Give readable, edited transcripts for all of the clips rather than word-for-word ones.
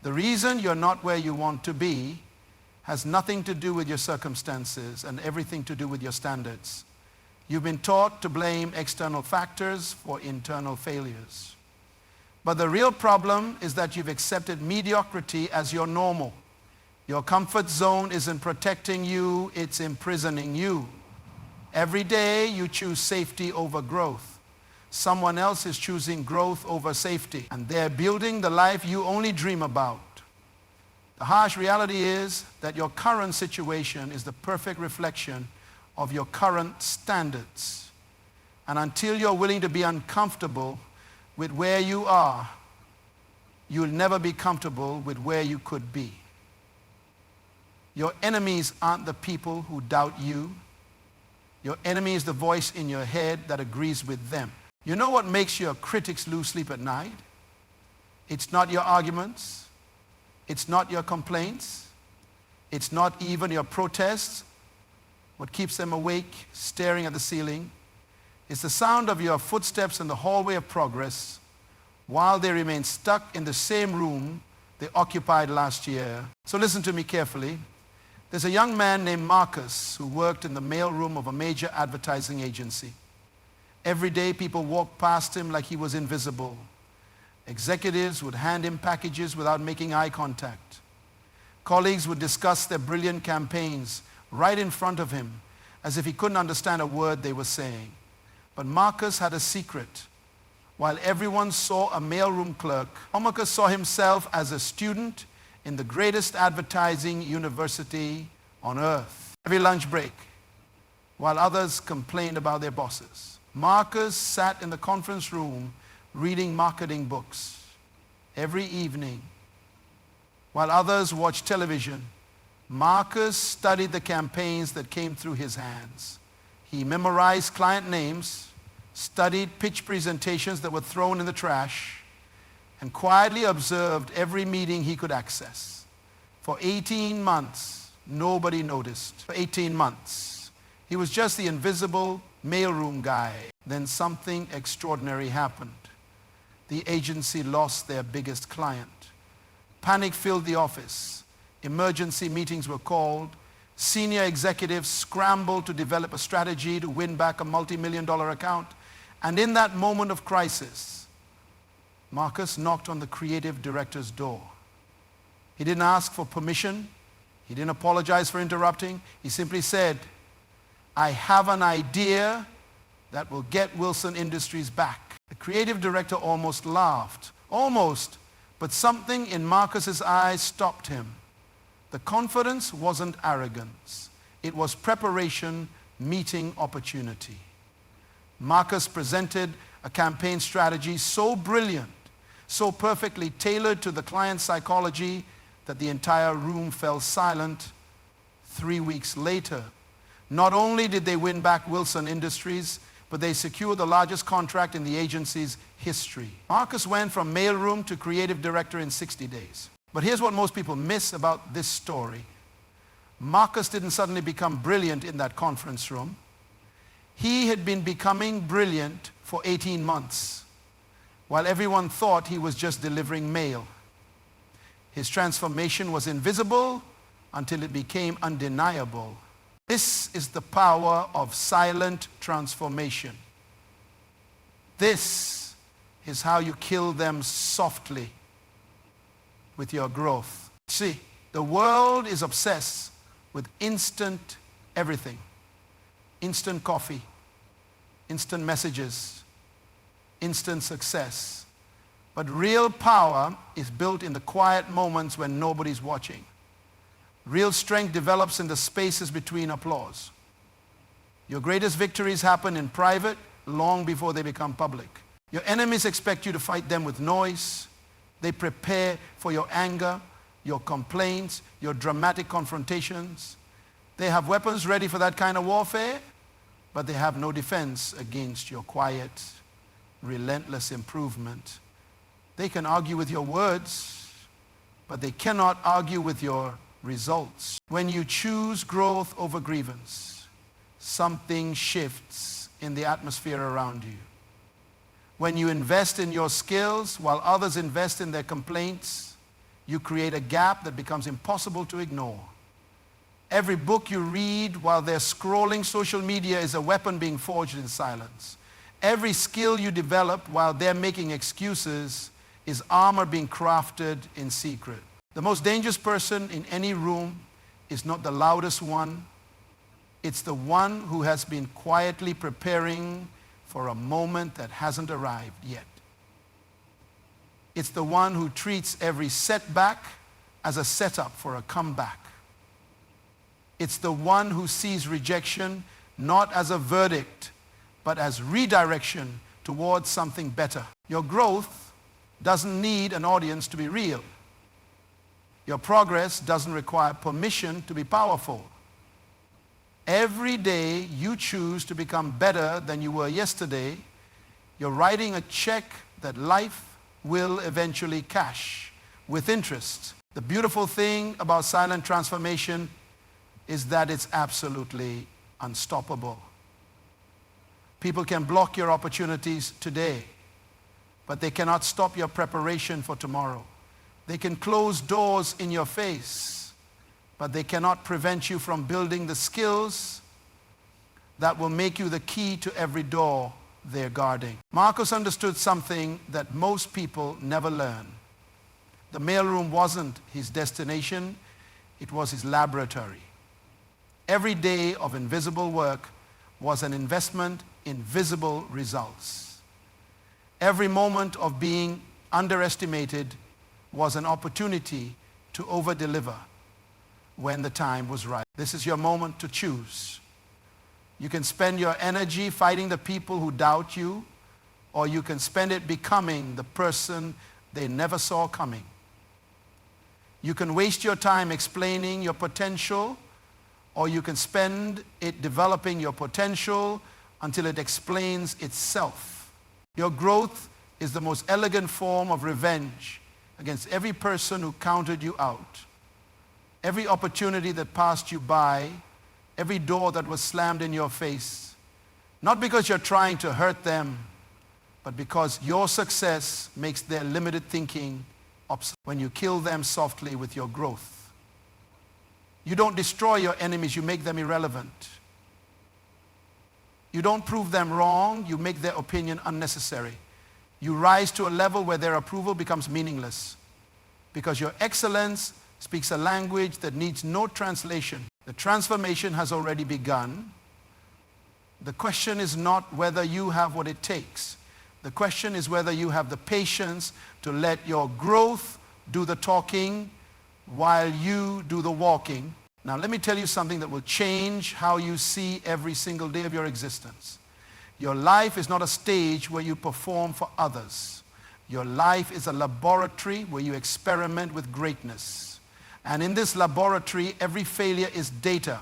The reason you're not where you want to be has nothing to do with your circumstances and everything to do with your standards. You've been taught to blame external factors for internal failures. But the real problem is that you've accepted mediocrity as your normal. Your comfort zone isn't protecting you, it's imprisoning you. Every day you choose safety over growth. Someone else is choosing growth over safety, and they're building the life you only dream about. The harsh reality is that your current situation is the perfect reflection of your current standards. And until you're willing to be uncomfortable with where you are, you'll never be comfortable with where you could be. Your enemies aren't the people who doubt you. Your enemy is the voice in your head that agrees with them. You know what makes your critics lose sleep at night? It's not your arguments. It's not your complaints. It's not even your protests. What keeps them awake, staring at the ceiling, is the sound of your footsteps in the hallway of progress while they remain stuck in the same room they occupied last year. So listen to me carefully. There's a young man named Marcus who worked in the mailroom of a major advertising agency. Every day people walked past him like he was invisible. Executives would hand him packages without making eye contact. Colleagues would discuss their brilliant campaigns right in front of him as if he couldn't understand a word they were saying. But Marcus had a secret. While everyone saw a mailroom clerk, Marcus saw himself as a student in the greatest advertising university on earth. Every lunch break, while others complained about their bosses, Marcus sat in the conference room reading marketing books. Every evening, while others watched television, Marcus studied the campaigns that came through his hands. He memorized client names, studied pitch presentations that were thrown in the trash, and quietly observed every meeting he could access. For 18 months, nobody noticed. For 18 months, he was just the invisible mailroom guy. Then something extraordinary happened. The agency lost their biggest client. Panic filled the office. Emergency meetings were called. Senior executives scrambled to develop a strategy to win back a multi-million-dollar account. And in that moment of crisis, Marcus knocked on the creative director's door. He didn't ask for permission. He didn't apologize for interrupting. He simply said, "I have an idea that will get Wilson Industries back." The creative director almost laughed. Almost. But something in Marcus's eyes stopped him. The confidence wasn't arrogance. It was preparation meeting opportunity. Marcus presented a campaign strategy so brilliant, so perfectly tailored to the client's psychology that the entire room fell silent. 3 weeks later, not only did they win back Wilson Industries, but they secured the largest contract in the agency's history. Marcus went from mailroom to creative director in 60 days. But here's what most people miss about this story. Marcus didn't suddenly become brilliant in that conference room. He had been becoming brilliant for 18 months, while everyone thought he was just delivering mail. His transformation was invisible until it became undeniable. This is the power of silent transformation. This is how you kill them softly with your growth. See, the world is obsessed with instant everything. Instant coffee, instant messages, instant success. But real power is built in the quiet moments when nobody's watching. Real strength develops in the spaces between applause. Your greatest victories happen in private long before they become public. Your enemies expect you to fight them with noise. They prepare for your anger, your complaints, your dramatic confrontations. They have weapons ready for that kind of warfare, but they have no defense against your quiet, relentless improvement. They can argue with your words, but they cannot argue with your results. When you choose growth over grievance, something shifts in the atmosphere around you. When you invest in your skills while others invest in their complaints, you create a gap that becomes impossible to ignore. Every book you read while they're scrolling social media is a weapon being forged in silence. Every skill you develop while they're making excuses is armor being crafted in secret. The most dangerous person in any room is not the loudest one. It's the one who has been quietly preparing for a moment that hasn't arrived yet. It's the one who treats every setback as a setup for a comeback. It's the one who sees rejection not as a verdict, but as redirection towards something better. Your growth doesn't need an audience to be real. Your progress doesn't require permission to be powerful. Every day you choose to become better than you were yesterday, you're writing a check that life will eventually cash with interest. The beautiful thing about silent transformation is that it's absolutely unstoppable. People can block your opportunities today, but they cannot stop your preparation for tomorrow. They can close doors in your face, but they cannot prevent you from building the skills that will make you the key to every door they're guarding. Marcus understood something that most people never learn. The mailroom wasn't his destination, it was his laboratory. Every day of invisible work was an investment in visible results. Every moment of being underestimated was an opportunity to over-deliver when the time was right. This is your moment to choose. You can spend your energy fighting the people who doubt you, or you can spend it becoming the person they never saw coming. You can waste your time explaining your potential, or you can spend it developing your potential until it explains itself. Your growth is the most elegant form of revenge against every person who counted you out. Every opportunity that passed you by, every door that was slammed in your face, not because you're trying to hurt them, but because your success makes their limited thinking obsolete. When you kill them softly with your growth. You don't destroy your enemies, you make them irrelevant. You don't prove them wrong, you make their opinion unnecessary. You rise to a level where their approval becomes meaningless, because your excellence speaks a language that needs no translation. The transformation has already begun. The question is not whether you have what it takes. The question is whether you have the patience to let your growth do the talking while you do the walking. Now let me tell you something that will change how you see every single day of your existence. Your life is not a stage where you perform for others. Your life is a laboratory where you experiment with greatness. And in this laboratory, every failure is data.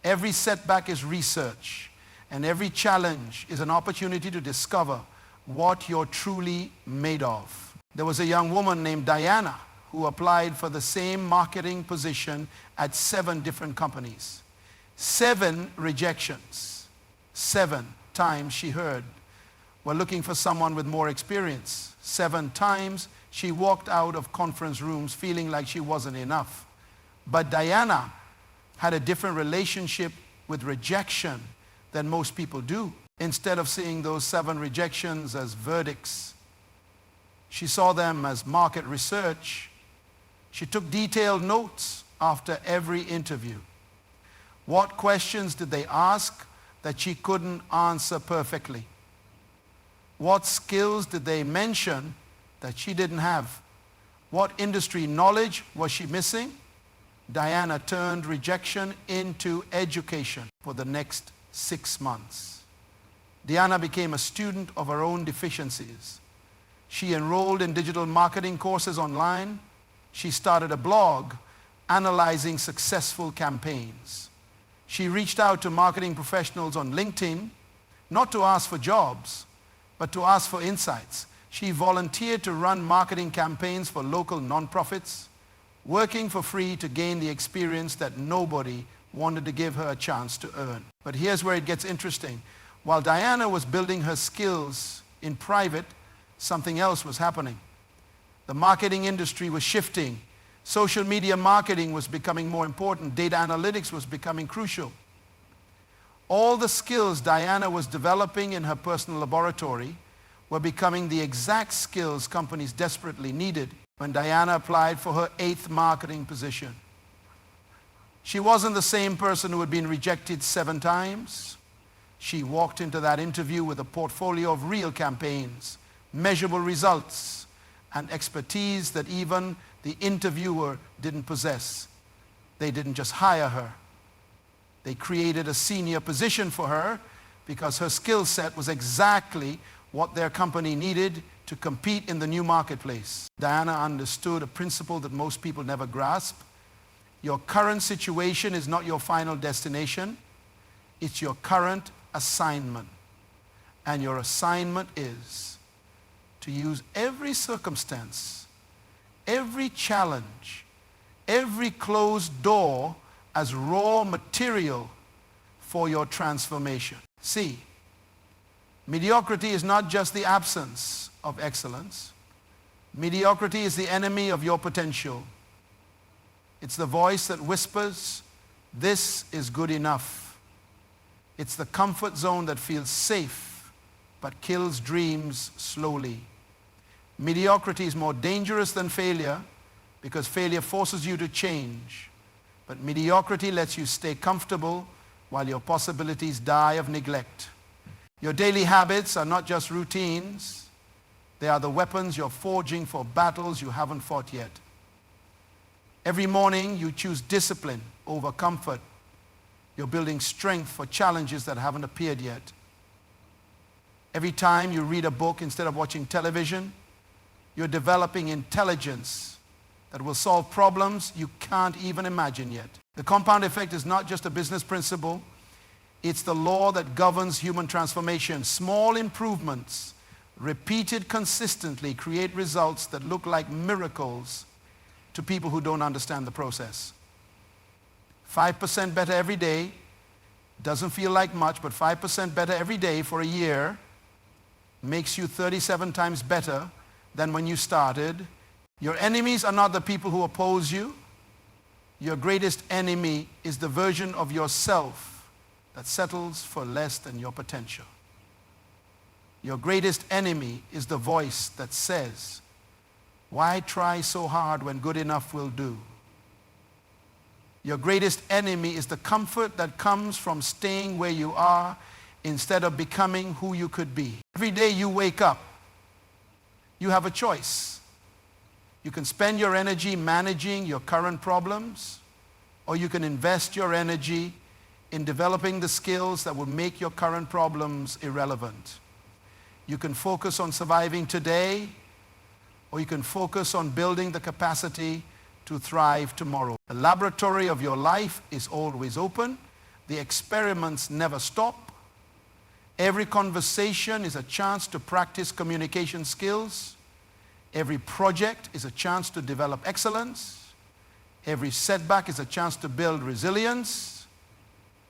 Every setback is research. And every challenge is an opportunity to discover what you're truly made of. There was a young woman named Diana who applied for the same marketing position at 7 different companies. 7 rejections. 7 times she heard, "We're looking for someone with more experience." 7 times she walked out of conference rooms feeling like she wasn't enough. But Diana had a different relationship with rejection than most people do. Instead of seeing those 7 rejections as verdicts, she saw them as market research. She took detailed notes after every interview. What questions did they ask that she couldn't answer perfectly? What skills did they mention that she didn't have? What industry knowledge was she missing? Diana turned rejection into education for the next 6 months. Diana became a student of her own deficiencies. She enrolled in digital marketing courses online. She started a blog analyzing successful campaigns. She reached out to marketing professionals on LinkedIn, not to ask for jobs, but to ask for insights. She volunteered to run marketing campaigns for local nonprofits, working for free to gain the experience that nobody wanted to give her a chance to earn. But here's where it gets interesting. While Diana was building her skills in private, something else was happening. The marketing industry was shifting Social media marketing was becoming more important. Data analytics was becoming crucial. All the skills Diana was developing in her personal laboratory were becoming the exact skills companies desperately needed when Diana applied for her 8th marketing position. She wasn't the same person who had been rejected 7 times. She walked into that interview with a portfolio of real campaigns, measurable results, and expertise that even the interviewer didn't possess. They didn't just hire her. They created a senior position for her because her skill set was exactly what their company needed to compete in the new marketplace. Diana understood a principle that most people never grasp. Your current situation is not your final destination. It's your current assignment. And your assignment is to use every circumstance, every challenge, every closed door as raw material for your transformation. See, mediocrity is not just the absence of excellence. Mediocrity is the enemy of your potential. It's the voice that whispers, "This is good enough." It's the comfort zone that feels safe but kills dreams slowly. Mediocrity is more dangerous than failure because failure forces you to change. But mediocrity lets you stay comfortable while your possibilities die of neglect. Your daily habits are not just routines. They are the weapons you're forging for battles you haven't fought yet. Every morning you choose discipline over comfort. You're building strength for challenges that haven't appeared yet. Every time you read a book instead of watching television, you're developing intelligence that will solve problems you can't even imagine yet. The compound effect is not just a business principle. It's the law that governs human transformation. Small improvements, repeated consistently, create results that look like miracles to people who don't understand the process. 5% better every day doesn't feel like much, but 5% better every day for a year makes you 37 times better than when you started. Your enemies are not the people who oppose you. Your greatest enemy is the version of yourself that settles for less than your potential. Your greatest enemy is the voice that says, "Why try so hard when good enough will do?" Your greatest enemy is the comfort that comes from staying where you are instead of becoming who you could be. Every day you wake up, you have a choice. You can spend your energy managing your current problems, or you can invest your energy in developing the skills that will make your current problems irrelevant. You can focus on surviving today, or you can focus on building the capacity to thrive tomorrow. The laboratory of your life is always open. The experiments never stop. Every conversation is a chance to practice communication skills. Every project is a chance to develop excellence. Every setback is a chance to build resilience.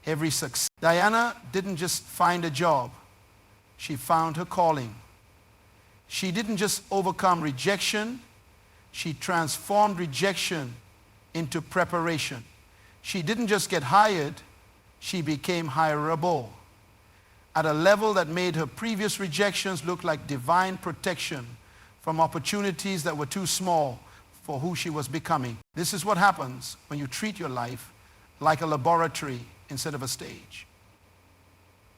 Every success. Diana didn't just find a job. She found her calling. She didn't just overcome rejection. She transformed rejection into preparation. She didn't just get hired. She became hireable at a level that made her previous rejections look like divine protection from opportunities that were too small for who she was becoming. This is what happens when you treat your life like a laboratory instead of a stage.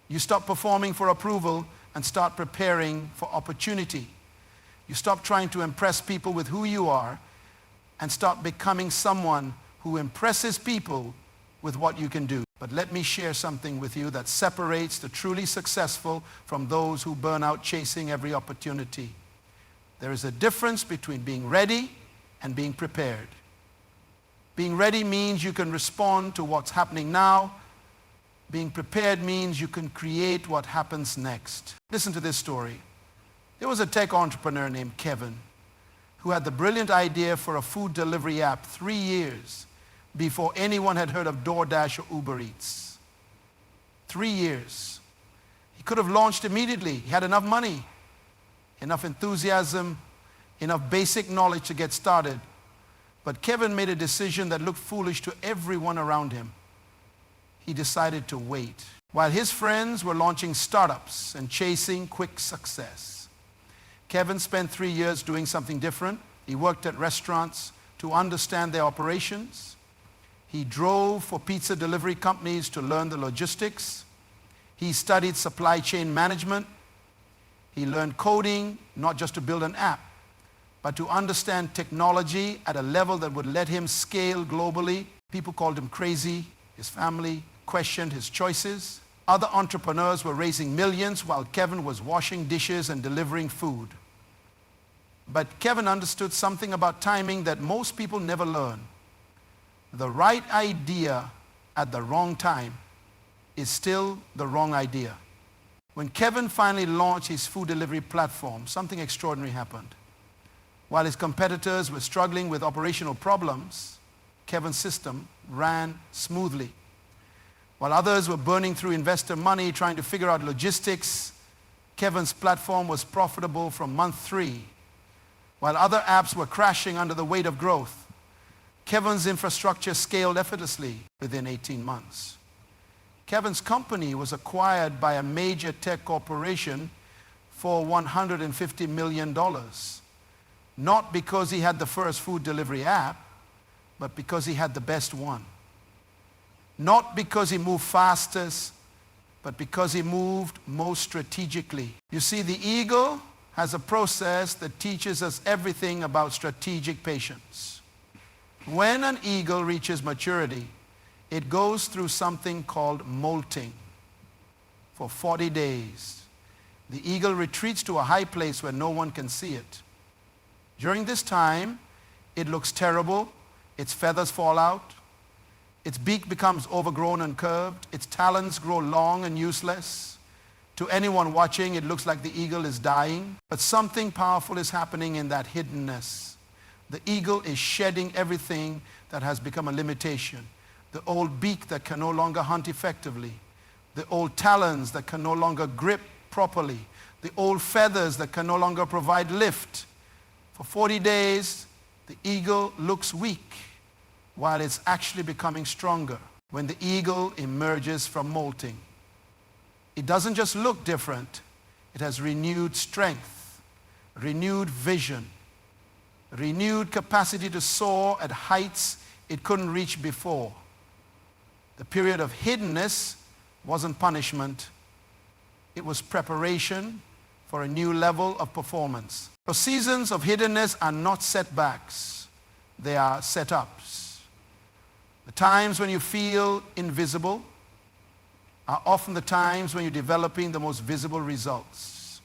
You stop performing for approval and start preparing for opportunity. You stop trying to impress people with who you are and start becoming someone who impresses people with what you can do. But let me share something with you that separates the truly successful from those who burn out chasing every opportunity. There is a difference between being ready and being prepared. Being ready means you can respond to what's happening now. Being prepared means you can create what happens next. Listen to this story. There was a tech entrepreneur named Kevin who had the brilliant idea for a food delivery app 3 years before anyone had heard of DoorDash or Uber Eats. 3 years. He could have launched immediately. He had enough money, enough enthusiasm, enough basic knowledge to get started. But Kevin made a decision that looked foolish to everyone around him. He decided to wait. While his friends were launching startups and chasing quick success, Kevin spent 3 years doing something different. He worked at restaurants to understand their operations. He drove for pizza delivery companies to learn the logistics. He studied supply chain management. He learned coding, not just to build an app, but to understand technology at a level that would let him scale globally. People called him crazy. His family questioned his choices. Other entrepreneurs were raising millions while Kevin was washing dishes and delivering food. But Kevin understood something about timing that most people never learn. The right idea at the wrong time is still the wrong idea. When Kevin finally launched his food delivery platform, something extraordinary happened. While his competitors were struggling with operational problems, Kevin's system ran smoothly. While others were burning through investor money trying to figure out logistics, Kevin's platform was profitable from month 3. While other apps were crashing under the weight of growth, Kevin's infrastructure scaled effortlessly within 18 months. Kevin's company was acquired by a major tech corporation for $150 million. Not because he had the first food delivery app, but because he had the best one. Not because he moved fastest, but because he moved most strategically. You see, the eagle has a process that teaches us everything about strategic patience. When an eagle reaches maturity, it goes through something called molting. For 40 days, the eagle retreats to a high place where no one can see it. During this time, it looks terrible, its feathers fall out, its beak becomes overgrown and curved, its talons grow long and useless. To anyone watching, it looks like the eagle is dying, but something powerful is happening in that hiddenness. The eagle is shedding everything that has become a limitation. The old beak that can no longer hunt effectively, the old talons that can no longer grip properly, the old feathers that can no longer provide lift. For 40 days, the eagle looks weak while it's actually becoming stronger. When the eagle emerges from molting, it doesn't just look different, it has renewed strength, renewed vision, renewed capacity to soar at heights it couldn't reach before. The period of hiddenness wasn't punishment, it was preparation for a new level of performance. So seasons of hiddenness are not setbacks, they are setups. The times when you feel invisible are often the times when you're developing the most visible results.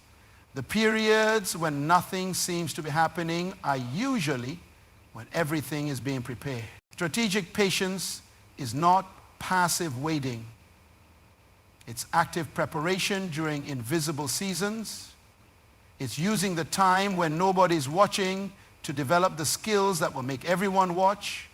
The periods when nothing seems to be happening are usually when everything is being prepared. Strategic patience is not passive waiting. It's active preparation during invisible seasons. It's using the time when nobody's watching to develop the skills that will make everyone watch.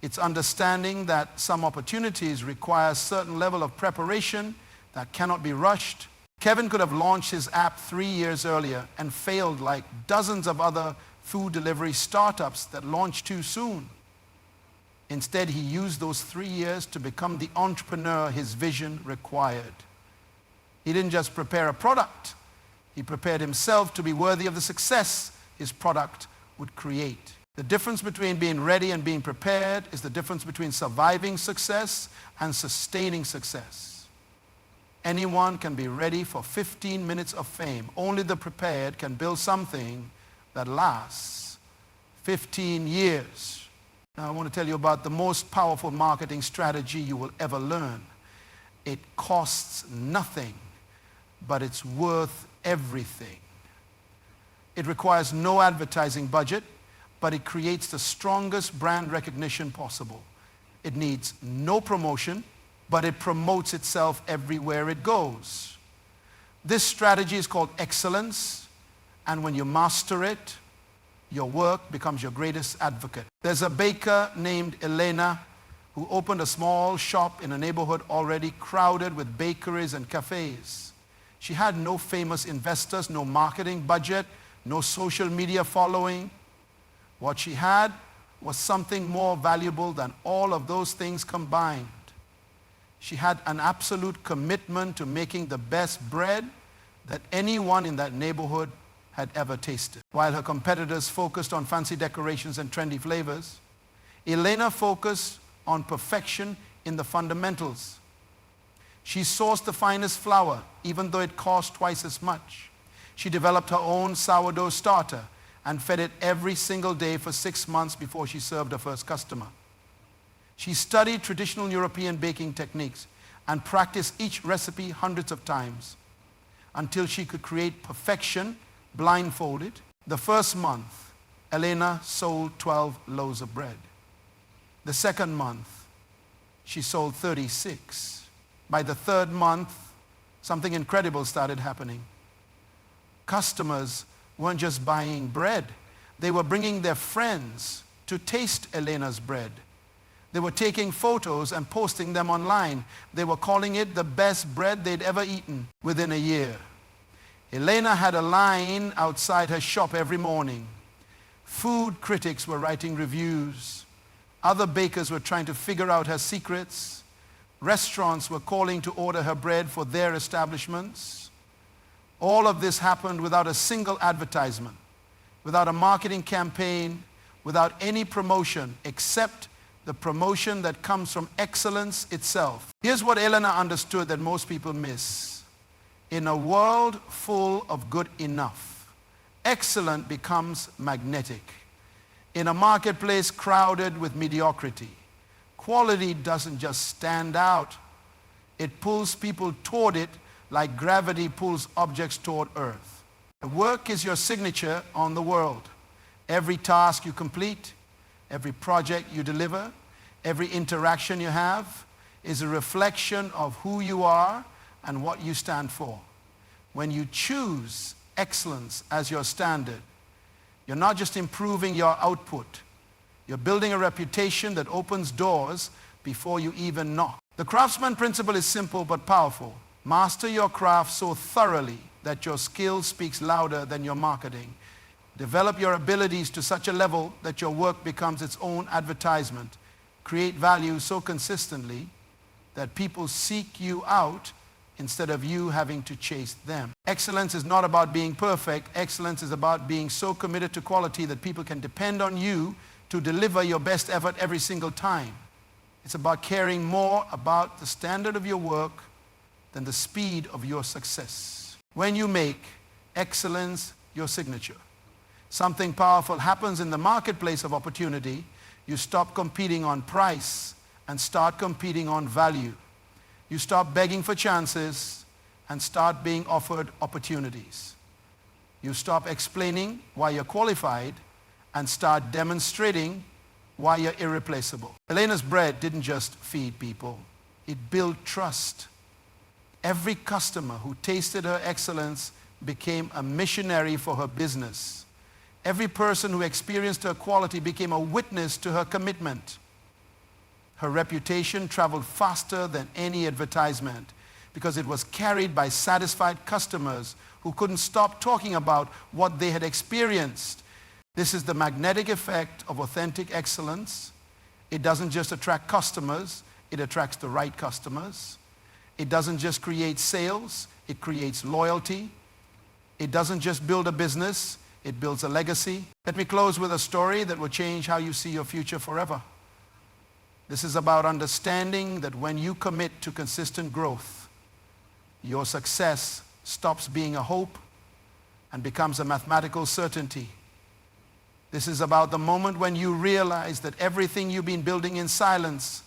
It's understanding that some opportunities require a certain level of preparation that cannot be rushed. Kevin could have launched his app 3 years earlier and failed like dozens of other food delivery startups that launched too soon. Instead, he used those 3 years to become the entrepreneur his vision required. He didn't just prepare a product, he prepared himself to be worthy of the success his product would create. The difference between being ready and being prepared is the difference between surviving success and sustaining success. Anyone can be ready for 15 minutes of fame. Only the prepared can build something that lasts 15 years. Now I want to tell you about the most powerful marketing strategy you will ever learn. It costs nothing, but it's worth everything. It requires no advertising budget, but it creates the strongest brand recognition possible. It needs no promotion, but it promotes itself everywhere it goes. This strategy is called excellence, and when you master it, your work becomes your greatest advocate. There's a baker named Elena who opened a small shop in a neighborhood already crowded with bakeries and cafes. She had no famous investors, no marketing budget, no social media following. What she had was something more valuable than all of those things combined. She had an absolute commitment to making the best bread that anyone in that neighborhood had ever tasted. While her competitors focused on fancy decorations and trendy flavors, Elena focused on perfection in the fundamentals. She sourced the finest flour, even though it cost twice as much. She developed her own sourdough starter and fed it every single day for 6 months before she served her first customer. She studied traditional European baking techniques and practiced each recipe hundreds of times until she could create perfection blindfolded. The first month, Elena sold 12 loaves of bread. The second month, she sold 36. By the third month, something incredible started happening. Customers weren't just buying bread. They were bringing their friends to taste Elena's bread. They were taking photos and posting them online. They were calling it the best bread they'd ever eaten. Within a year, Elena had a line outside her shop every morning. Food critics were writing reviews. Other bakers were trying to figure out her secrets. Restaurants were calling to order her bread for their establishments. All of this happened without a single advertisement, without a marketing campaign, without any promotion except the promotion that comes from excellence itself. Here's what Elena understood that most people miss. In a world full of good enough, excellent becomes magnetic. In a marketplace crowded with mediocrity, quality doesn't just stand out. It pulls people toward it like gravity pulls objects toward Earth. Work is your signature on the world. Every task you complete, every project you deliver, every interaction you have is a reflection of who you are and what you stand for. When you choose excellence as your standard, you're not just improving your output, you're building a reputation that opens doors before you even knock. The craftsman principle is simple but powerful. Master your craft so thoroughly that your skill speaks louder than your marketing. Develop your abilities to such a level that your work becomes its own advertisement. Create value so consistently that people seek you out instead of you having to chase them. Excellence is not about being perfect. Excellence is about being so committed to quality that people can depend on you to deliver your best effort every single time. It's about caring more about the standard of your work than the speed of your success. When you make excellence your signature, something powerful happens in the marketplace of opportunity. You stop competing on price and start competing on value. You stop begging for chances and start being offered opportunities. You stop explaining why you're qualified and start demonstrating why you're irreplaceable. Elena's bread didn't just feed people, it built trust. Every customer who tasted her excellence became a missionary for her business. Every person who experienced her quality became a witness to her commitment. Her reputation traveled faster than any advertisement because it was carried by satisfied customers who couldn't stop talking about what they had experienced. This is the magnetic effect of authentic excellence. It doesn't just attract customers, it attracts the right customers. It doesn't just create sales, it creates loyalty. It doesn't just build a business, it builds a legacy. Let me close with a story that will change how you see your future forever. This is about understanding that when you commit to consistent growth, your success stops being a hope and becomes a mathematical certainty. This is about the moment when you realize that everything you've been building in silence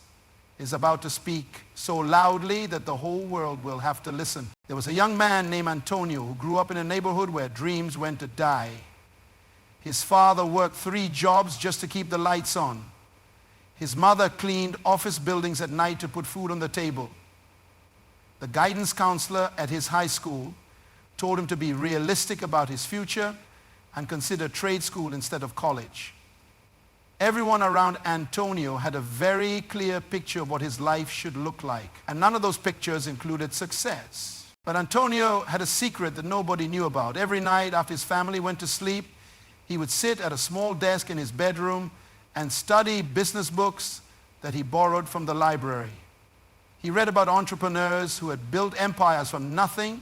is about to speak so loudly that the whole world will have to listen. There was a young man named Antonio who grew up in a neighborhood where dreams went to die. His father worked 3 jobs just to keep the lights on. His mother cleaned office buildings at night to put food on the table. The guidance counselor at his high school told him to be realistic about his future and consider trade school instead of college. Everyone around Antonio had a very clear picture of what his life should look like, and none of those pictures included success. But Antonio had a secret that nobody knew about. Every night after his family went to sleep, he would sit at a small desk in his bedroom and study business books that he borrowed from the library. He read about entrepreneurs who had built empires from nothing.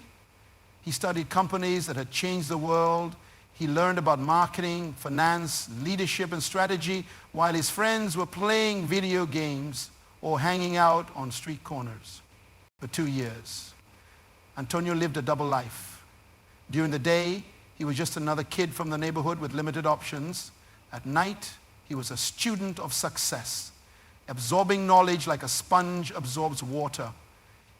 He studied companies that had changed the world. He learned about marketing, finance, leadership, and strategy while his friends were playing video games or hanging out on street corners. For 2 years, Antonio lived a double life. During the day, he was just another kid from the neighborhood with limited options. At night, he was a student of success, absorbing knowledge like a sponge absorbs water.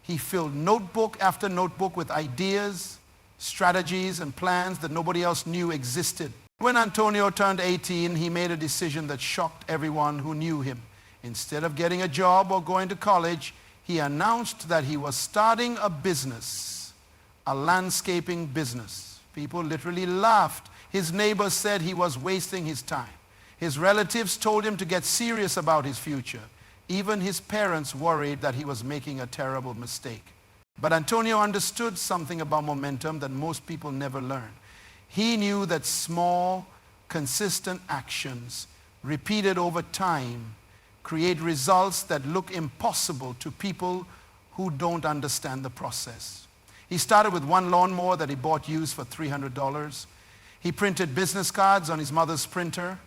He filled notebook after notebook with ideas, strategies, and plans that nobody else knew existed. When Antonio turned 18, he made a decision that shocked everyone who knew him. Instead of getting a job or going to college, he announced that he was starting a business, a landscaping business. People literally laughed. His neighbors said he was wasting his time. His relatives told him to get serious about his future. Even his parents worried that he was making a terrible mistake. But Antonio understood something about momentum that most people never learn. He knew that small, consistent actions repeated over time create results that look impossible to people who don't understand the process. He started with one lawnmower that he bought used for $300. He printed business cards on his mother's printer.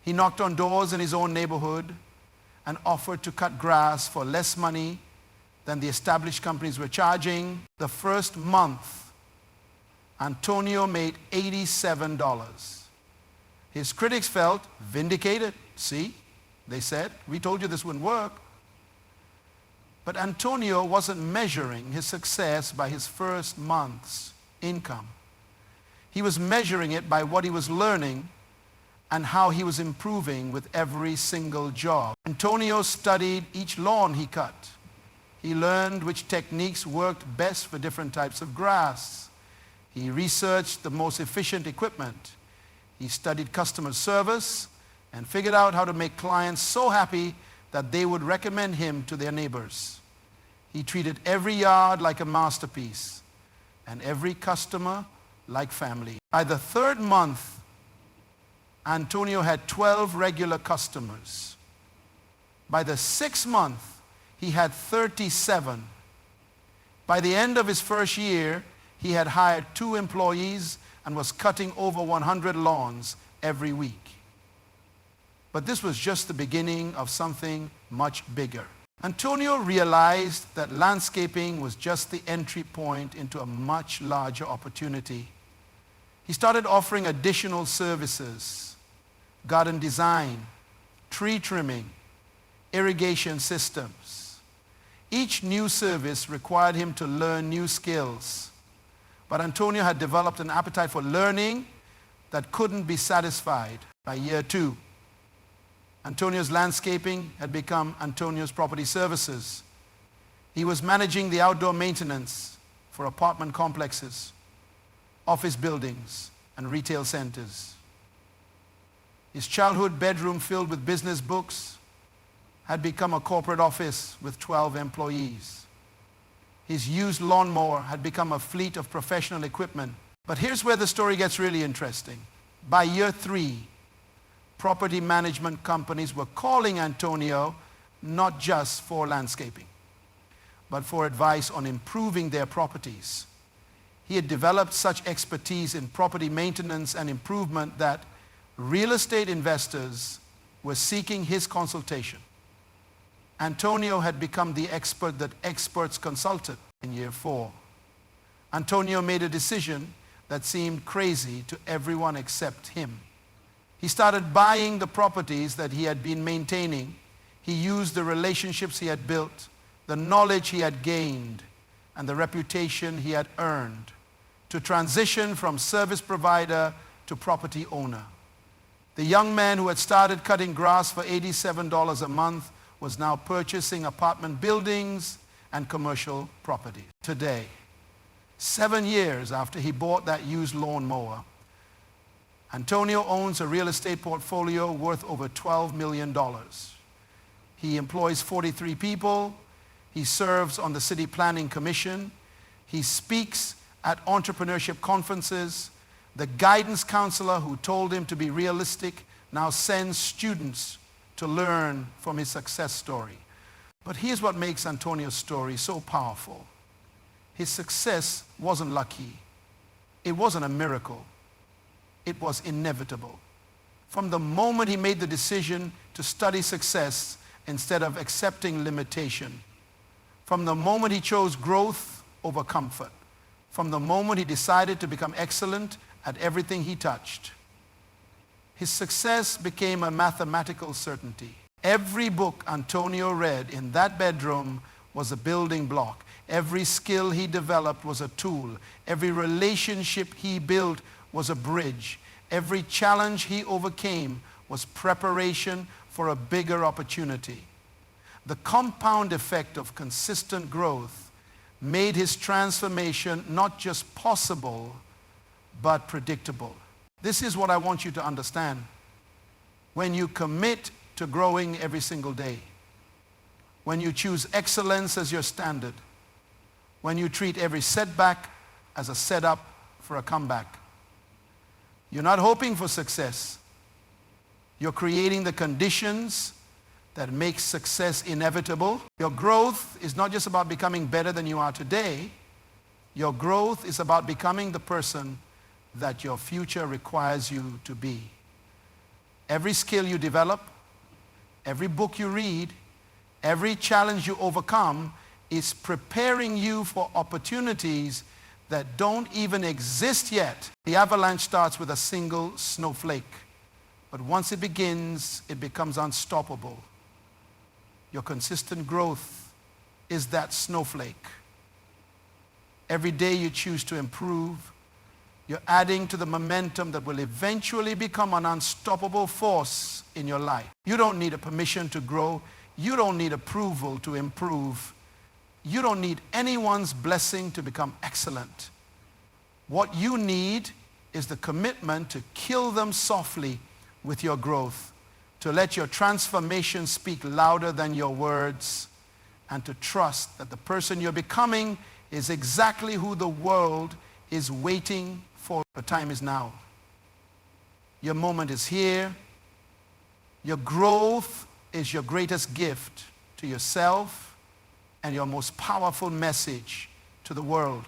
He knocked on doors in his own neighborhood and offered to cut grass for less money than the established companies were charging. The first month, Antonio made $87. His critics felt vindicated. See, they said, we told you this wouldn't work. But Antonio wasn't measuring his success by his first month's income. He was measuring it by what he was learning and how he was improving with every single job. Antonio studied each lawn he cut. He learned which techniques worked best for different types of grass. He researched the most efficient equipment. He studied customer service and figured out how to make clients so happy that they would recommend him to their neighbors. He treated every yard like a masterpiece and every customer like family. By the third month, Antonio had 12 regular customers. By the sixth month, he had 37. By the end of his first year, he had hired 2 employees and was cutting over 100 lawns every week. But this was just the beginning of something much bigger. Antonio realized that landscaping was just the entry point into a much larger opportunity. He started offering additional services: garden design, tree trimming, irrigation systems. Each new service required him to learn new skills. But Antonio had developed an appetite for learning that couldn't be satisfied. By year 2, Antonio's landscaping had become Antonio's property services. He was managing the outdoor maintenance for apartment complexes, office buildings, and retail centers. His childhood bedroom filled with business books had become a corporate office with 12 employees. His used lawnmower had become a fleet of professional equipment. But here's where the story gets really interesting. By year 3, property management companies were calling Antonio not just for landscaping, but for advice on improving their properties. He had developed such expertise in property maintenance and improvement that real estate investors were seeking his consultation. Antonio had become the expert that experts consulted. In year 4, Antonio made a decision that seemed crazy to everyone except him. He started buying the properties that he had been maintaining. He used the relationships he had built, the knowledge he had gained, and the reputation he had earned to transition from service provider to property owner. The young man who had started cutting grass for $87 a month was now purchasing apartment buildings and commercial property. Today, 7 years after he bought that used lawnmower, Antonio owns a real estate portfolio worth over $12 million. He employs 43 people. He serves on the City Planning Commission. He speaks at entrepreneurship conferences. The guidance counselor who told him to be realistic now sends students to learn from his success story. But here's what makes Antonio's story so powerful. His success wasn't lucky. It wasn't a miracle. It was inevitable. From the moment he made the decision to study success instead of accepting limitation, from the moment he chose growth over comfort, from the moment he decided to become excellent at everything he touched, his success became a mathematical certainty. Every book Antonio read in that bedroom was a building block. Every skill he developed was a tool. Every relationship he built was a bridge. Every challenge he overcame was preparation for a bigger opportunity. The compound effect of consistent growth made his transformation not just possible, but predictable. This is what I want you to understand. When you commit to growing every single day, when you choose excellence as your standard, when you treat every setback as a setup for a comeback, you're not hoping for success. You're creating the conditions that make success inevitable. Your growth is not just about becoming better than you are today. Your growth is about becoming the person that your future requires you to be. Every skill you develop, every book you read, every challenge you overcome is preparing you for opportunities that don't even exist yet. The avalanche starts with a single snowflake, but once it begins, it becomes unstoppable. Your consistent growth is that snowflake. Every day you choose to improve, you're adding to the momentum that will eventually become an unstoppable force in your life. You don't need a permission to grow. You don't need approval to improve. You don't need anyone's blessing to become excellent. What you need is the commitment to kill them softly with your growth, to let your transformation speak louder than your words, and to trust that the person you're becoming is exactly who the world is waiting for. The time is now. Your moment is here. Your growth is your greatest gift to yourself and your most powerful message to the world.